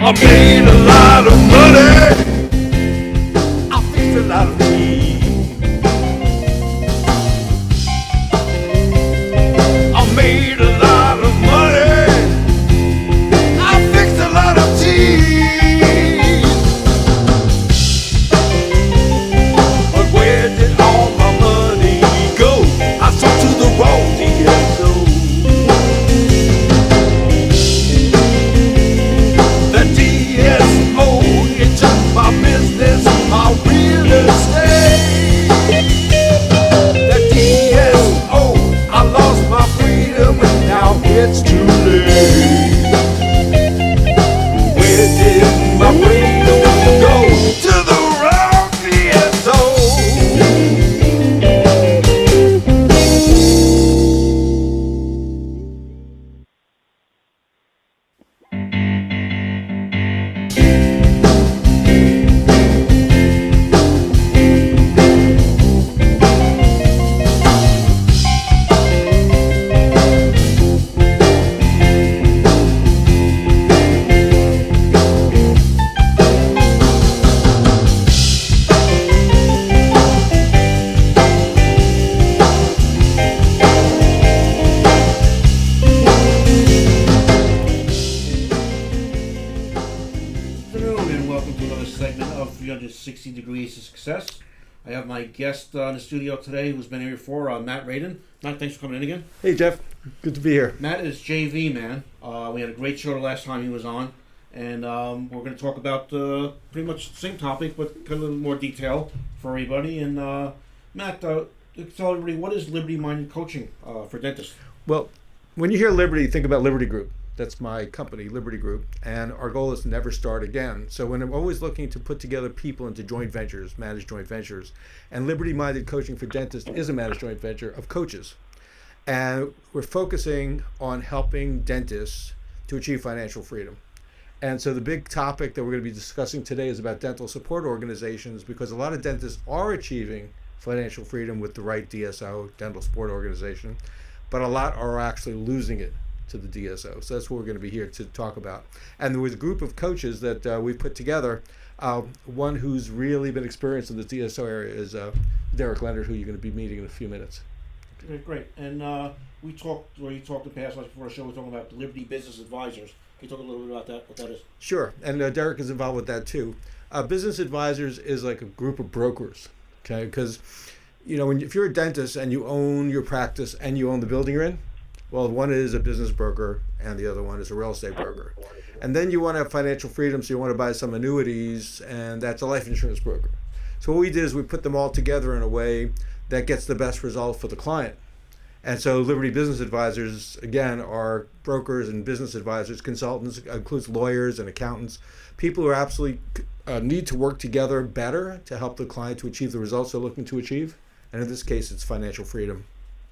I made a lot of money. I fixed a lot of needs. I made a lot of money. I fixed a lot of teeth. But where did all my money go? I sold to the wrong DSO. The DSO, it took my business, my real estate. The DSO, I lost my freedom and now it's too late. Where did my freedom go? To the wrong DSO. Afternoon and welcome to another segment of 360 Degrees to Success. I have my guest in the studio today who's been here before, Matt Radin. Matt, thanks for coming in again. Hey Jeff, good to be here. Matt is JV Man. We had a great show the last time he was on, and we're going to talk about pretty much the same topic, but kind of a little more detail for everybody. And Matt, tell everybody, what is Liberty Minded Coaching for dentists? Well, when you hear Liberty, think about Liberty Group. That's my company, Liberty Group, and our goal is to never start again. So when I'm always looking to put together people into joint ventures, managed joint ventures, and Liberty Minded Coaching for Dentists is a managed joint venture of coaches. And we're focusing on helping dentists to achieve financial freedom. And so the big topic that we're going to be discussing today is about dental support organizations, because a lot of dentists are achieving financial freedom with the right DSO, dental support organization, but a lot are actually losing it to the DSO. So that's what we're going to be here to talk about. And there was a group of coaches that we've put together. One who's really been experienced in the DSO area is Derek Leonard, who you're going to be meeting in a few minutes. Okay, great. And you talked in the past, like before the show, we were talking about Liberty Business Advisors. Can you talk a little bit about that, what that is? Sure, and Derek is involved with that too. Business Advisors is like a group of brokers, okay? Because, you know, if you're a dentist and you own your practice and you own the building you're in, well, one is a business broker and the other one is a real estate broker. And then you want to have financial freedom, so you want to buy some annuities, and that's a life insurance broker. So what we did is we put them all together in a way that gets the best result for the client. And so Liberty Business Advisors, again, are brokers and business advisors, consultants, includes lawyers and accountants, people who absolutely need to work together better to help the client to achieve the results they're looking to achieve. And in this case, it's financial freedom.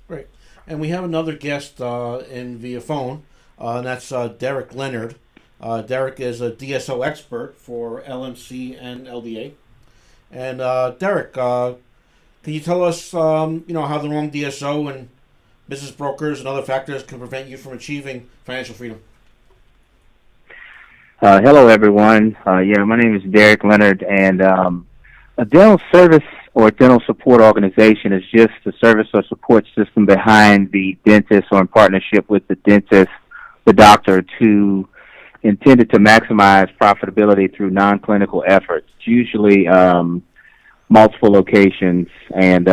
Right. And we have another guest in via phone, and that's Derek Leonard. Derek is a DSO expert for LMC and LDA. And Derek, can you tell us, how the wrong DSO and business brokers and other factors can prevent you from achieving financial freedom? Hello, everyone. My name is Derek Leonard, and a dental service or dental support organization is just a service or support system behind the dentist or in partnership with the dentist, the doctor, intended to maximize profitability through non-clinical efforts, usually multiple locations, and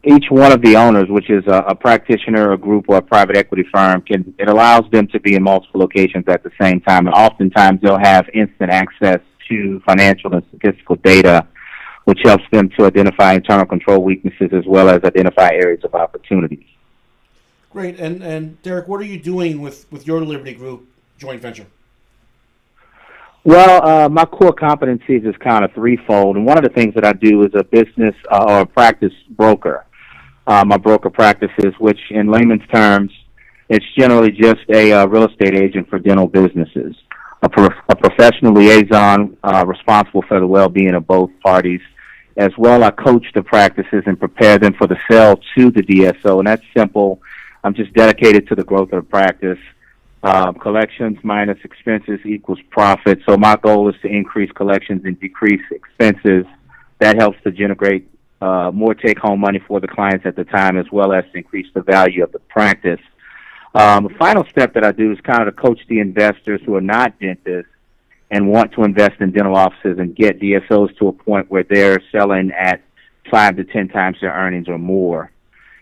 each one of the owners, which is a practitioner, a group, or a private equity firm, it allows them to be in multiple locations at the same time, and oftentimes they'll have instant access to financial and statistical data, which helps them to identify internal control weaknesses as well as identify areas of opportunities. Great. And Derek, what are you doing with your Liberty Group joint venture? Well, my core competencies is kind of threefold, and one of the things that I do is a business or a practice broker. My broker practices, which in layman's terms, it's generally just a real estate agent for dental businesses. A professional liaison responsible for the well-being of both parties. As well, I coach the practices and prepare them for the sale to the DSO, and that's simple. I'm just dedicated to the growth of the practice, Collections minus expenses equals profit. So my goal is to increase collections and decrease expenses. That helps to generate more take-home money for the clients at the time, as well as to increase the value of the practice. The final step that I do is kind of to coach the investors who are not dentists and want to invest in dental offices and get DSOs to a point where they're selling at 5 to 10 times their earnings or more.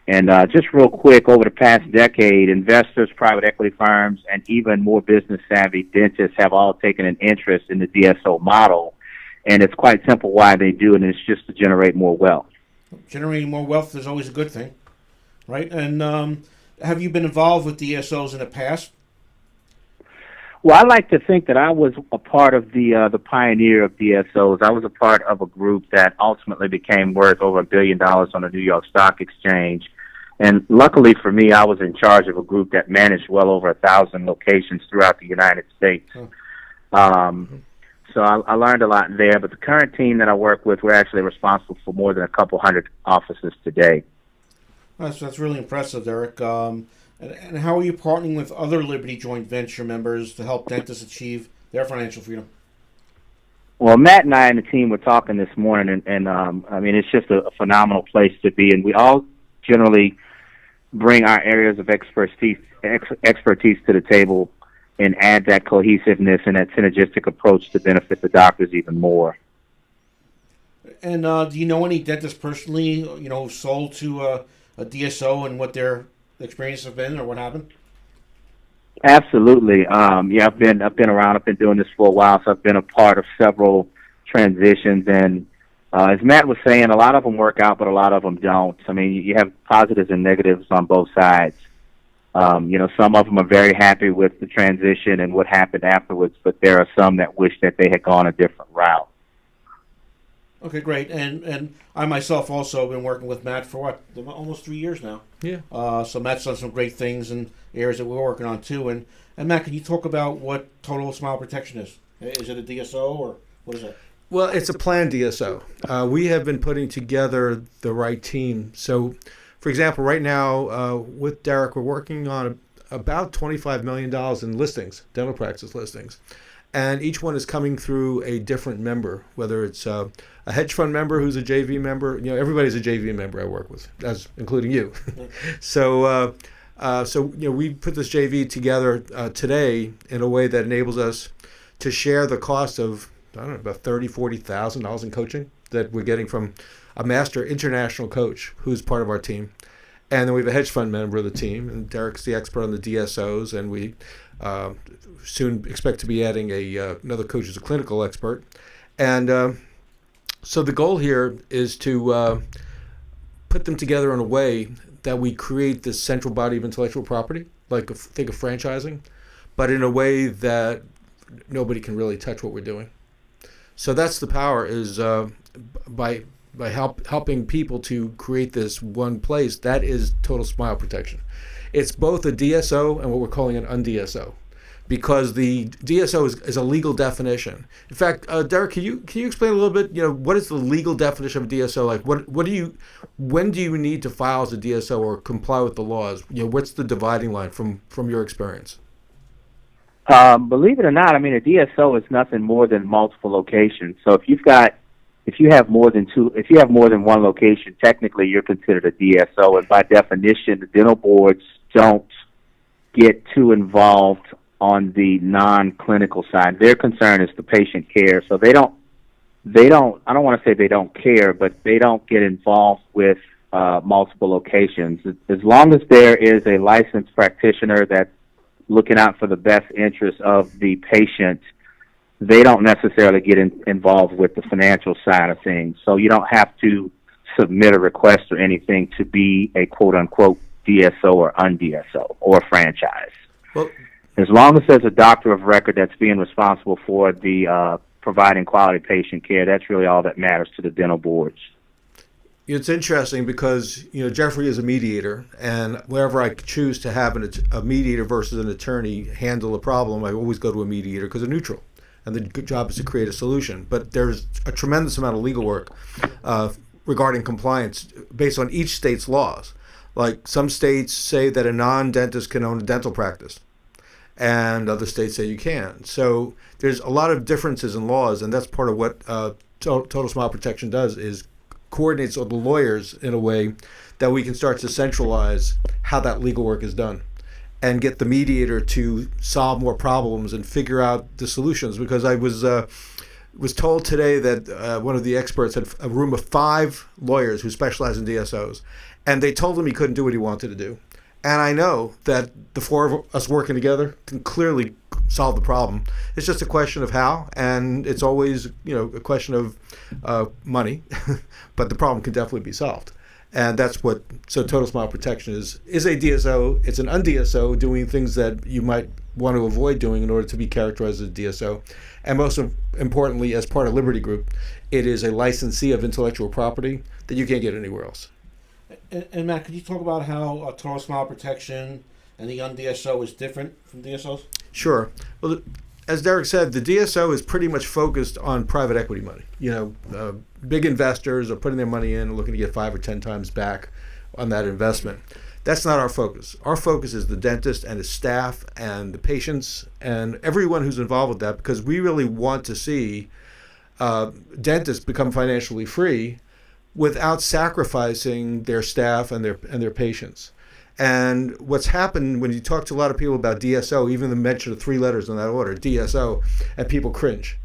And just real quick, over the past decade, investors, private equity firms, and even more business-savvy dentists have all taken an interest in the DSO model. And it's quite simple why they do it, and it's just to generate more wealth. Generating more wealth is always a good thing, right? And have you been involved with DSOs in the past? Well, I like to think that I was a part of the pioneer of DSOs. I was a part of a group that ultimately became worth over $1 billion on the New York Stock Exchange. And luckily for me, I was in charge of a group that managed well over 1,000 locations throughout the United States. So I learned a lot there. But the current team that I work with, we're actually responsible for more than a couple hundred offices today. That's really impressive, Derek. And how are you partnering with other Liberty joint venture members to help dentists achieve their financial freedom? Well, Matt and I and the team were talking this morning, and I mean, it's just a phenomenal place to be. And we all generally bring our areas of expertise to the table and add that cohesiveness and that synergistic approach to benefit the doctors even more. And do you know any dentists personally, who sold to a DSO and what their experiences have been or what happened? Absolutely. Yeah, I've been around. I've been doing this for a while, so I've been a part of several transitions. And as Matt was saying, a lot of them work out, but a lot of them don't. I mean, you have positives and negatives on both sides. Some of them are very happy with the transition and what happened afterwards, but there are some that wish that they had gone a different route. Okay, great. And I myself also have been working with Matt for almost 3 years now. Yeah. So Matt's done some great things in areas that we're working on too. And Matt, can you talk about what Total Smile Protection is? Is it a DSO or what is it? Well, it's a planned DSO. We have been putting together the right team. So, for example, right now with Derek, we're working on about $25 million in listings, dental practice listings. And each one is coming through a different member, whether it's a hedge fund member who's a JV member. Everybody's a JV member I work with, including you. So we put this JV together today in a way that enables us to share the cost of, about $30,000-$40,000 in coaching that we're getting from a master international coach who's part of our team. And then we have a hedge fund member of the team, and Derek's the expert on the DSOs, and we soon expect to be adding another coach who's a clinical expert. And so the goal here is to put them together in a way that we create this central body of intellectual property, think of franchising, but in a way that nobody can really touch what we're doing. So that's the power, is by helping people to create this one place. That is Total Smile Protection. It's both a DSO and what we're calling an un-DSO, because the DSO is a legal definition. In fact, Derek, can you explain a little bit? What is the legal definition of a DSO? Like, when do you need to file as a DSO or comply with the laws? What's the dividing line from your experience? Believe it or not, I mean, a DSO is nothing more than multiple locations. So if you have more than one location, technically you're considered a DSO, and by definition, the dental boards don't get too involved on the non-clinical side. Their concern is the patient care, so they don't. I don't want to say they don't care, but they don't get involved with multiple locations. As long as there is a licensed practitioner that's looking out for the best interest of the patient, they don't necessarily get involved with the financial side of things. So you don't have to submit a request or anything to be a quote-unquote DSO or un-DSO or franchise. Well, as long as there's a doctor of record that's being responsible for the providing quality patient care, that's really all that matters to the dental boards. It's interesting because, Jeffrey is a mediator, and wherever I choose to have a mediator versus an attorney handle a problem, I always go to a mediator because they're neutral, and the job is to create a solution. But there's a tremendous amount of legal work regarding compliance based on each state's laws. Like, some states say that a non-dentist can own a dental practice, and other states say you can. So there's a lot of differences in laws, and that's part of what Total Smile Protection does, is coordinates all the lawyers in a way that we can start to centralize how that legal work is done and get the mediator to solve more problems and figure out the solutions. Because I was told today that one of the experts had a room of 5 lawyers who specialize in DSOs, and they told him he couldn't do what he wanted to do. And I know that the 4 of us working together can clearly solve the problem. It's just a question of how, and it's always, a question of money, but the problem can definitely be solved. And that's what, so Total Smile Protection is a DSO. It's an un-DSO doing things that you might want to avoid doing in order to be characterized as a DSO. And most importantly, as part of Liberty Group, it is a licensee of intellectual property that you can't get anywhere else. And Matt, could you talk about how Total Smile Protection and the un-DSO is different from DSOs? Sure. Well, as Derek said, the DSO is pretty much focused on private equity money. Big investors are putting their money in and looking to get 5 or 10 times back on that investment. That's not our focus. Our focus is the dentist and his staff and the patients and everyone who's involved with that, because we really want to see dentists become financially free without sacrificing their staff and their patients. And what's happened when you talk to a lot of people about DSO, even the mention of 3 letters in that order, DSO, and people cringe.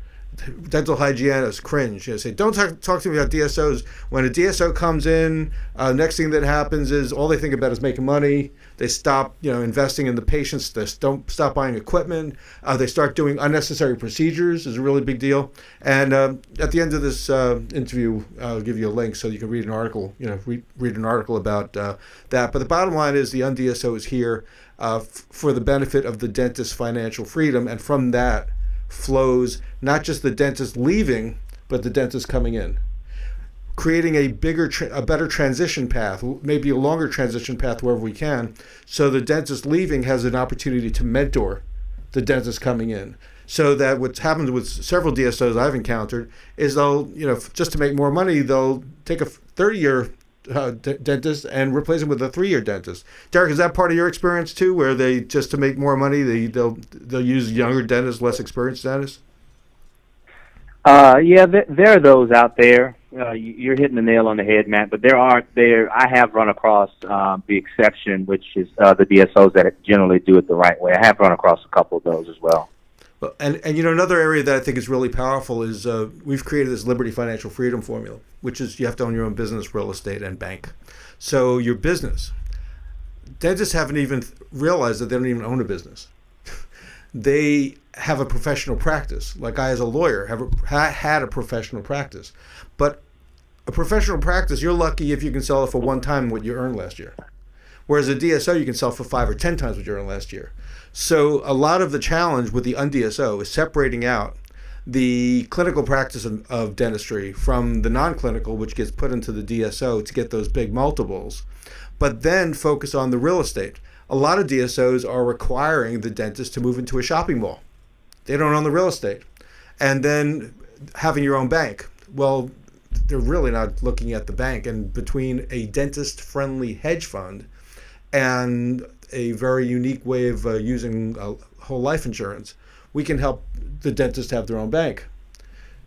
Dental hygienists cringe. They say, don't talk to me about DSOs. When a DSO comes in, next thing that happens is all they think about is making money. They stop, investing in the patients. They don't stop buying equipment. They start doing unnecessary procedures. Is a really big deal. And at the end of this interview, I'll give you a link so you can read an article. Read an article about that. But the bottom line is the un-DSO is here for the benefit of the dentist's financial freedom, and from that flows not just the dentist leaving, but the dentist coming in, creating a better transition path, maybe a longer transition path wherever we can, so the dentist leaving has an opportunity to mentor the dentist coming in. So that what's happened with several DSOs I've encountered is they'll, just to make more money, they'll take a 30-year dentist and replace him with a 3-year dentist. Derek, is that part of your experience too, where they, just to make more money, they'll use younger dentists, less experienced dentists? Yeah, there are those out there. You're hitting the nail on the head, Matt. But I have run across the exception, which is the DSOs that generally do it the right way. I have run across a couple of those as well. Well, and another area that I think is really powerful is we've created this Liberty Financial Freedom formula, which is you have to own your own business, real estate, and bank. So your business, dentists haven't even realized that they don't even own a business. They have a professional practice. Like I, as a lawyer, had a professional practice. But a professional practice, you're lucky if you can sell it for 1 time what you earned last year. Whereas a DSO, you can sell for 5 or 10 times what you earned last year. So a lot of the challenge with the un-DSO is separating out the clinical practice of dentistry from the non-clinical, which gets put into the DSO to get those big multiples, but then focus on the real estate. A lot of DSOs are requiring the dentist to move into a shopping mall. They don't own the real estate. And then having your own bank. Well, they're really not looking at the bank. And between a dentist-friendly hedge fund and a very unique way of using whole life insurance, we can help the dentist have their own bank.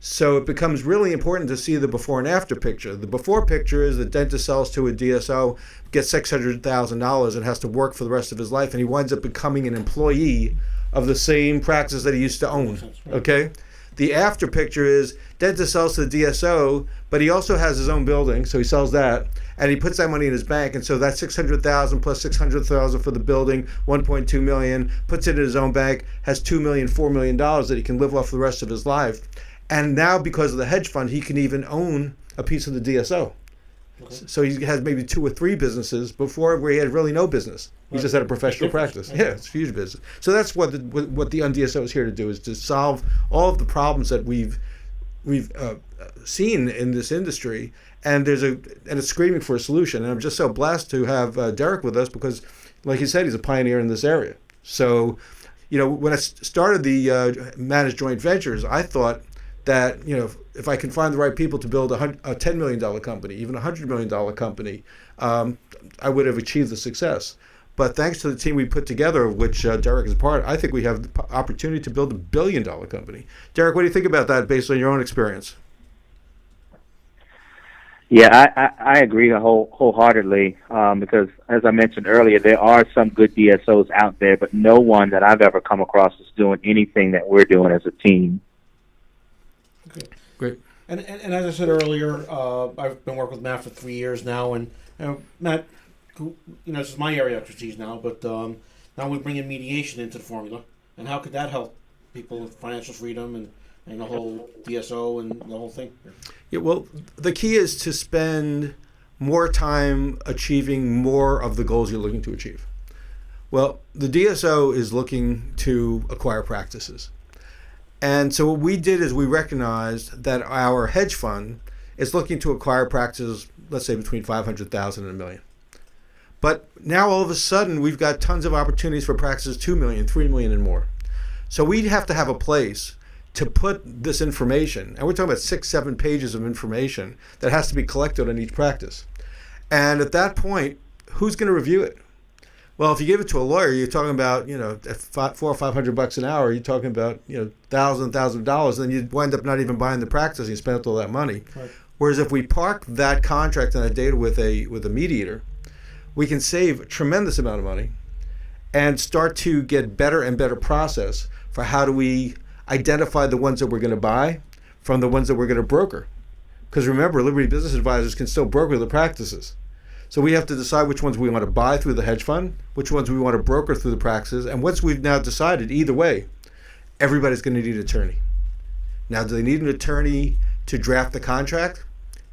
So it becomes really important to see the before and after picture. The before picture is the dentist sells to a DSO, gets $600,000 and has to work for the rest of his life, and he winds up becoming an employee of the same practice that he used to own. Okay? The after picture is dentist sells to the DSO, but he also has his own building, so he sells that, and he puts that money in his bank, and so that $600,000 plus $600,000 for the building, $1.2 million, puts it in his own bank, has $2 million, $4 million that he can live off for the rest of his life. And now, because of the hedge fund, he can even own a piece of the DSO. Okay. So he has maybe 2 or 3 businesses before, where he had really no business. He just had a professional practice. Yeah, it's a huge business. So that's what the un-DSO is here to do, is to solve all of the problems that we've seen in this industry. And it's screaming for a solution. And I'm just so blessed to have Derek with us because, like you said, he's a pioneer in this area. So, when I started the managed joint ventures, I thought that, if I can find the right people to build a $10 million company, even a $100 million company, I would have achieved the success. But thanks to the team we put together, of which Derek is a part, I think we have the opportunity to build $1 billion company. Derek, what do you think about that based on your own experience? Yeah, I agree wholeheartedly because, as I mentioned earlier, there are some good DSOs out there, but no one that I've ever come across is doing anything that we're doing as a team. Okay. Great. And as I said earlier, I've been working with Matt for 3 years now, and Matt, this is my area of expertise now, but now we bring in mediation into the formula, and how could that help people with financial freedom and the whole DSO and the whole thing? Yeah, well, the key is to spend more time achieving more of the goals you're looking to achieve. Well, the DSO is looking to acquire practices. And so what we did is we recognized that our hedge fund is looking to acquire practices, let's say between 500,000 and $1 million. But now all of a sudden we've got tons of opportunities for practices 2 million, 3 million and more. So we'd have to have a place to put this information, and we're talking about 6-7 pages of information that has to be collected on each practice. And at that point, who's going to review it? Well, if you give it to a lawyer, you're talking about, at $400 or $500 an hour, you're talking about, thousands of dollars, and you wind up not even buying the practice, and you spent all that money. Right. Whereas if we park that contract and that data with a mediator, we can save a tremendous amount of money and start to get better and better process for how do we identify the ones that we're going to buy from the ones that we're going to broker. Because remember, Liberty Business Advisors can still broker the practices. So we have to decide which ones we want to buy through the hedge fund, which ones we want to broker through the practices, and once we've now decided, either way, everybody's going to need an attorney. Now, do they need an attorney to draft the contract?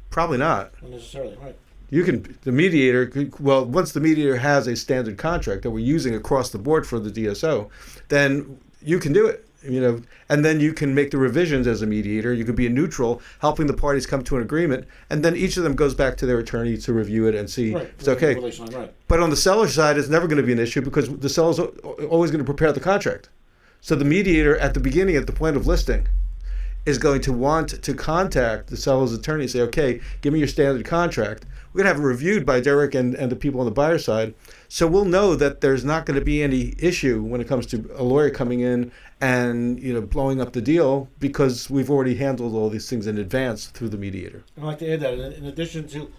Probably not. Not necessarily, right. The mediator, once the mediator has a standard contract that we're using across the board for the DSO, then you can do it. And then you can make the revisions as a mediator. You could be a neutral, helping the parties come to an agreement, and then each of them goes back to their attorney to review it and see if it's okay. Right. But on the seller side, it's never going to be an issue because the seller's always going to prepare the contract. So the mediator at the beginning, at the point of listing, is going to want to contact the seller's attorney and say, okay, give me your standard contract. We're going to have it reviewed by Derek and the people on the buyer side. So we'll know that there's not going to be any issue when it comes to a lawyer coming in and blowing up the deal because we've already handled all these things in advance through the mediator. I'd like to add that in addition to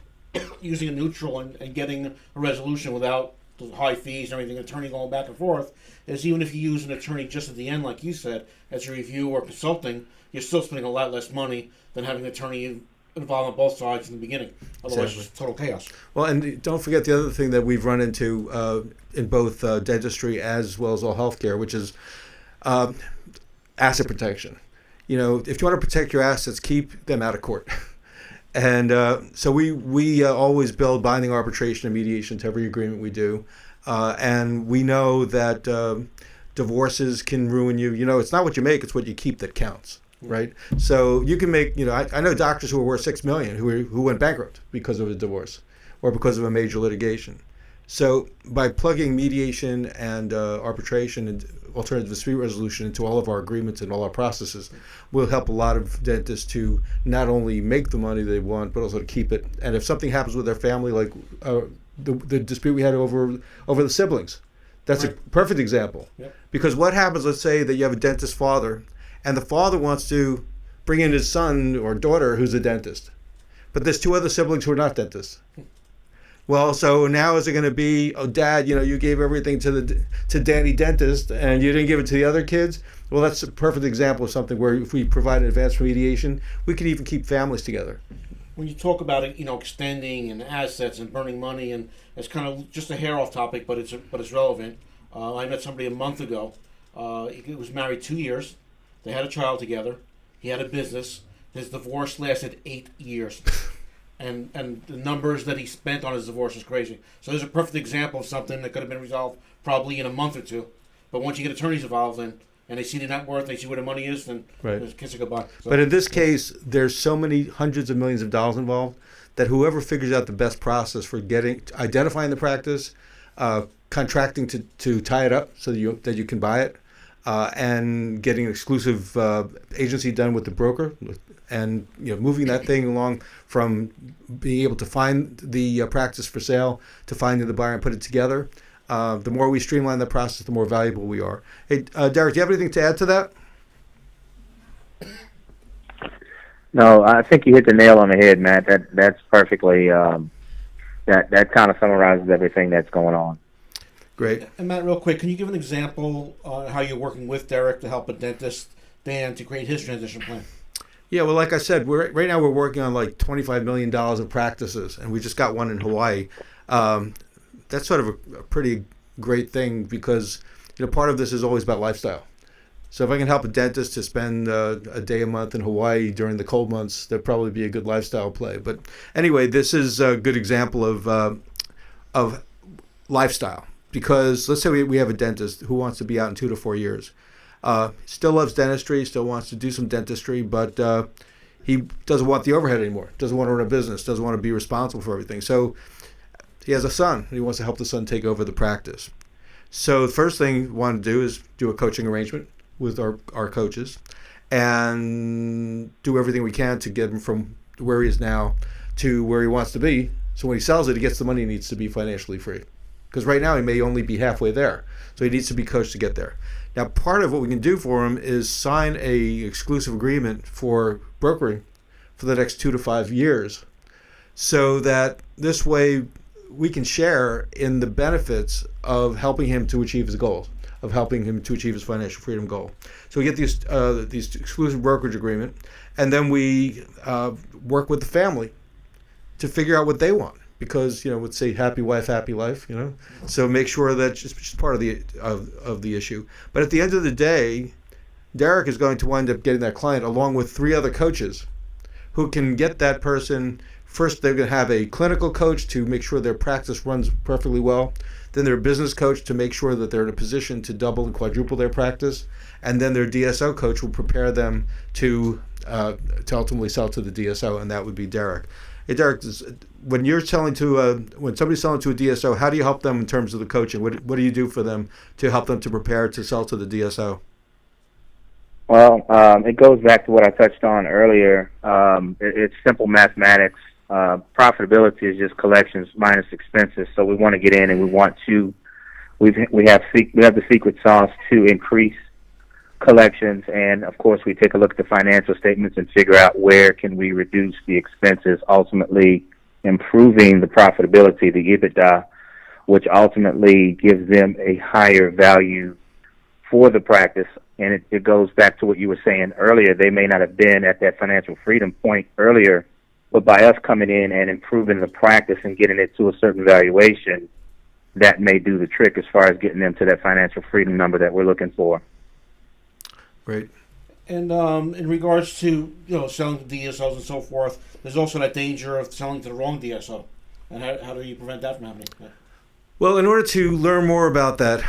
using a neutral and getting a resolution without the high fees and everything, attorney going back and forth, is even if you use an attorney just at the end, like you said, as a review or consulting, you're still spending a lot less money than having an attorney involved on both sides in the beginning. Otherwise, it's total chaos. Well, and don't forget the other thing that we've run into in both dentistry as well as all healthcare, which is asset protection. If you want to protect your assets, keep them out of court. And so we always build binding arbitration and mediation to every agreement we do. And we know that divorces can ruin you. It's not what you make, it's what you keep that counts. Right, so you can make. I know doctors who are worth $6 million who went bankrupt because of a divorce or because of a major litigation. So by plugging mediation and arbitration and alternative dispute resolution into all of our agreements and all our processes, we'll help a lot of dentists to not only make the money they want, but also to keep it. And if something happens with their family, like the dispute we had over the siblings, that's right. A perfect example. Yep. Because what happens? Let's say that you have a dentist father. And the father wants to bring in his son or daughter who's a dentist. But there's 2 other siblings who are not dentists. Well, so now is it going to be, oh, Dad, you gave everything to Danny Dentist and you didn't give it to the other kids? Well, that's a perfect example of something where if we provide an advanced mediation, we can even keep families together. When you talk about it, extending and assets and burning money, and it's kind of just a hair off topic, but it's relevant. I met somebody a month ago. He was married 2 years. They had a child together. He had a business. His divorce lasted 8 years. And the numbers that he spent on his divorce is crazy. So there's a perfect example of something that could have been resolved probably in a month or two. But once you get attorneys involved and they see the net worth, they see where the money is, then there's kiss it goodbye. So, but in this case, there's so many hundreds of millions of dollars involved that whoever figures out the best process for identifying the practice, contracting to tie it up so that you can buy it, and getting an exclusive agency done with the broker, and moving that thing along from being able to find the practice for sale to finding the buyer and put it together. The more we streamline the process, the more valuable we are. Hey, Derek, do you have anything to add to that? No, I think you hit the nail on the head, Matt. That's perfectly. That kind of summarizes everything that's going on. Great. And Matt, real quick, can you give an example on how you're working with Derek to help a dentist, Dan, to create his transition plan? Yeah, well, like I said, right now we're working on like $25 million of practices, and we just got one in Hawaii. That's sort of a pretty great thing because part of this is always about lifestyle. So if I can help a dentist to spend a day a month in Hawaii during the cold months, that'd probably be a good lifestyle play. But anyway, this is a good example of lifestyle. Because let's say we have a dentist who wants to be out in 2 to 4 years. Still loves dentistry, still wants to do some dentistry, but he doesn't want the overhead anymore. Doesn't want to run a business, doesn't want to be responsible for everything. So he has a son, and he wants to help the son take over the practice. So the first thing we want to do is do a coaching arrangement with our coaches and do everything we can to get him from where he is now to where he wants to be. So when he sells it, he gets the money he needs to be financially free. Because right now he may only be halfway there. So he needs to be coached to get there. Now, part of what we can do for him is sign a exclusive agreement for brokering for the next 2 to 5 years so that this way we can share in the benefits of helping him to achieve his goals, of helping him to achieve his financial freedom goal. So we get these exclusive brokerage agreement, and then we work with the family to figure out what they want. Because let's say happy wife, happy life. So make sure that it's just part of the issue. But at the end of the day, Derek is going to wind up getting that client along with 3 other coaches, who can get that person. First, they're going to have a clinical coach to make sure their practice runs perfectly well. Then their business coach to make sure that they're in a position to double and quadruple their practice, and then their DSO coach will prepare them to ultimately sell to the DSO, and that would be Derek. Hey, Derek, when you're selling when somebody's selling to a DSO, how do you help them in terms of the coaching? What do you do for them to help them to prepare to sell to the DSO? Well, it goes back to what I touched on earlier. It's simple mathematics. Profitability is just collections minus expenses. So we want to get in, and we have the secret sauce to increase collections, and of course we take a look at the financial statements and figure out where can we reduce the expenses, ultimately improving the profitability, the EBITDA, which ultimately gives them a higher value for the practice. And it goes back to what you were saying earlier. They may not have been at that financial freedom point earlier, but by us coming in and improving the practice and getting it to a certain valuation, that may do the trick as far as getting them to that financial freedom number that we're looking for. Great. And in regards to selling to DSOs and so forth, there's also that danger of selling to the wrong DSO. And how do you prevent that from happening? Well, in order to learn more about that,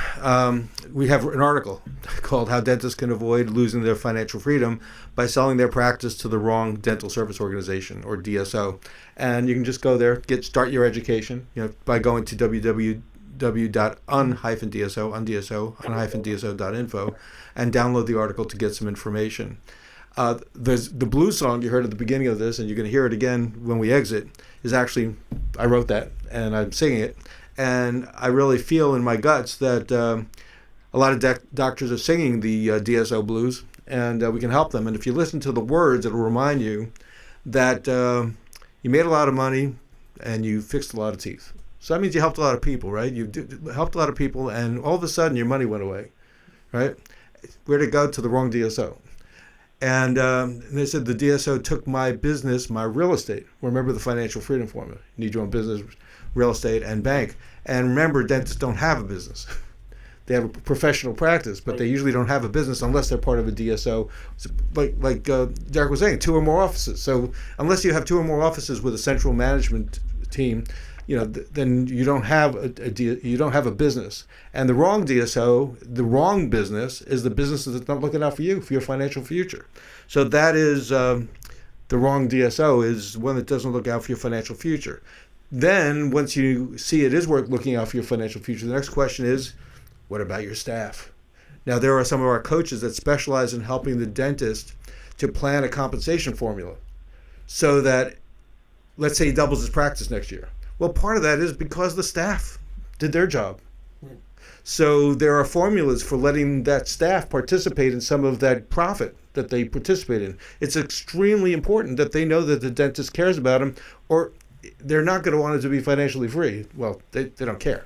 we have an article called How Dentists Can Avoid Losing Their Financial Freedom by Selling Their Practice to the Wrong Dental Service Organization, or DSO. And you can just go there, start your education by going to www.un-dso.info and download the article to get some information. There's the blues song you heard at the beginning of this, and you're going to hear it again when we exit, is actually, I wrote that, and I'm singing it. And I really feel in my guts that a lot of doctors are singing the DSO blues, and we can help them. And if you listen to the words, it'll remind you that you made a lot of money and you fixed a lot of teeth. So that means you helped a lot of people, right? You helped a lot of people, and all of a sudden your money went away, right? Where'd it go? To the wrong DSO. And they said the DSO took my business, my real estate. Remember the financial freedom formula. You need your own business, real estate, and bank. And remember, dentists don't have a business. They have a professional practice, but they usually don't have a business unless they're part of a DSO. Like Derek was saying, 2 or more offices. So unless you have 2 or more offices with a central management team, then you don't have you don't have a business. And the wrong DSO, the wrong business, is the business that's not looking out for you, for your financial future. So that is the wrong DSO is one that doesn't look out for your financial future. Then once you see it is worth looking out for your financial future, the next question is, what about your staff? Now, there are some of our coaches that specialize in helping the dentist to plan a compensation formula so that, let's say he doubles his practice next year. Well, part of that is because the staff did their job. So there are formulas for letting that staff participate in some of that profit that they participate in. It's extremely important that they know that the dentist cares about them, or they're not going to want it to be financially free. Well, they don't care,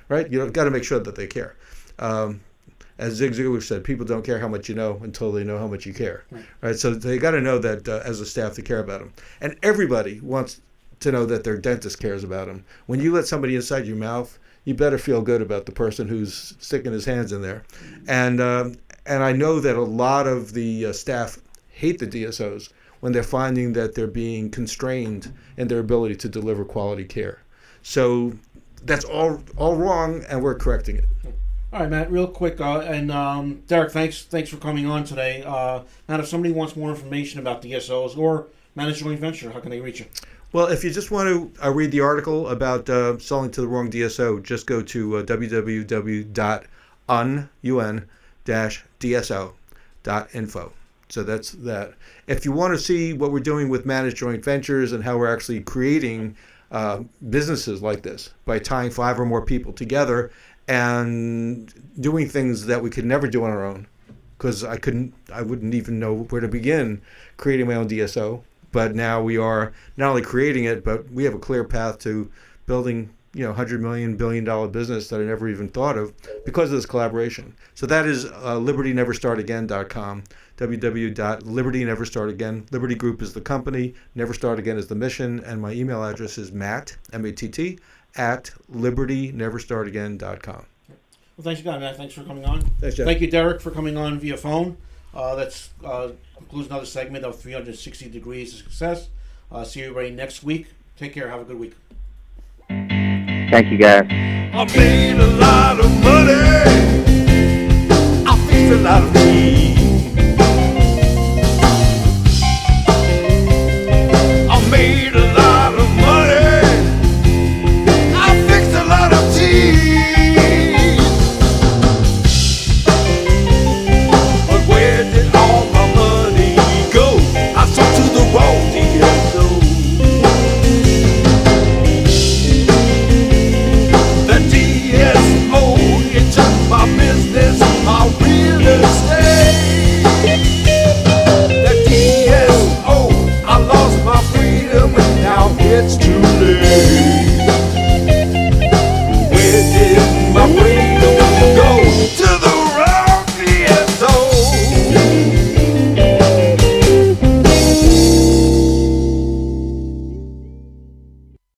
right? You got to make sure that they care. As Zig Ziglar said, people don't care how much you know until they know how much you care, right? So they got to know that as a staff, they care about them. And everybody wants to know that their dentist cares about them. When you let somebody inside your mouth, you better feel good about the person who's sticking his hands in there. And I know that a lot of the staff hate the DSOs when they're finding that they're being constrained in their ability to deliver quality care. So that's all wrong, and we're correcting it. All right, Matt, real quick, and Derek, thanks for coming on today. Matt, if somebody wants more information about DSOs or managed joint venture, how can they reach you? Well, if you just want to read the article about selling to the wrong DSO, just go to www.un-dso.info. So that's that. If you want to see what we're doing with managed joint ventures and how we're actually creating businesses like this by tying 5 or more people together and doing things that we could never do on our own, because I wouldn't even know where to begin creating my own DSO. But now we are not only creating it, but we have a clear path to building, $100 million, $1 billion business that I never even thought of because of this collaboration. So that is libertyneverstartagain.com, www.libertyneverstartagain. Liberty Group is the company, Never Start Again is the mission, and my email address is matt, M-A-T-T, at libertyneverstartagain.com. Well, thanks again, Matt. Thanks for coming on. Thanks, Jeff. Thank you, Derek, for coming on via phone. That concludes another segment of 360 Degrees of Success. See you everybody next week. Take care. Have a good week. Thank you, guys. I made a lot of money.